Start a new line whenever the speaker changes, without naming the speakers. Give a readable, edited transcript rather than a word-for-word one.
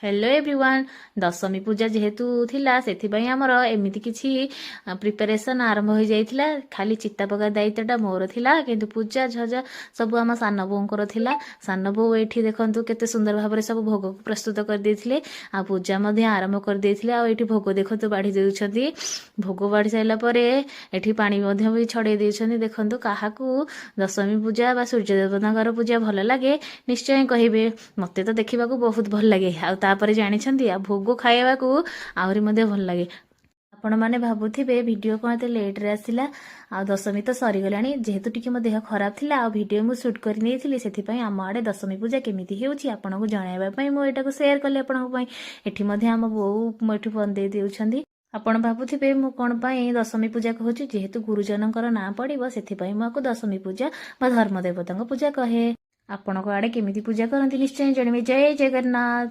Hello everyone. दशमी पूजा जेहेतु थिला सेथिबाई आमर एमिति किछि प्रिपरेशन आरंभ हो जाइथिला। खाली चित्ता पका दायित्वटा मोर थिला किंतु पूजा झजा सब आम सान बोंकर थिला। सान बो एठी देखंतु केते सुंदर भाबरे सब भोग को प्रस्तुत कर देथिले आ पूजा मध्ये आरंभ कर देथिले। आ एठी भोग देखंतु बाढी देउछंती। भोग बाढी साइला परे एठी पानी मध्ये भी छडे देउछंती। देखंतु काहाकू दशमी पूजा बा सूर्य देवतांकर पूजा भल लागे निश्चय कहिबे। मते तो देखिबाकू बहुत भल लागे। आ तापर जानिछंती आ भोग खाइबाकू आहुरी मध्ये भल लागे। आपण माने भाबुथिबे वीडियो कोन एते लेट रे आसिला। आ दशमी तो सरी गलानी जेहेतु टिके मो देह खराब थिला आ वीडियो मु शूट करि नेथिली सेथि पई आम आडे दशमी पूजा केमिति हेउची आपनको जणाइबा पई मो एटा को शेयर करले आपनको पई। एठी मध्ये आम बो मोठी बन दे देउछंती। आपण भाबुथिबे मु कोन पई दशमी पूजा कहूची जेहेतु गुरुजनकर ना पड़िबो सेथि पई मो को दशमी पूजा बा धर्म देवतांक पूजा कहे। आपनको आडे केमिति पूजा करंती निश्चय जणिबे। जय जगन्नाथ।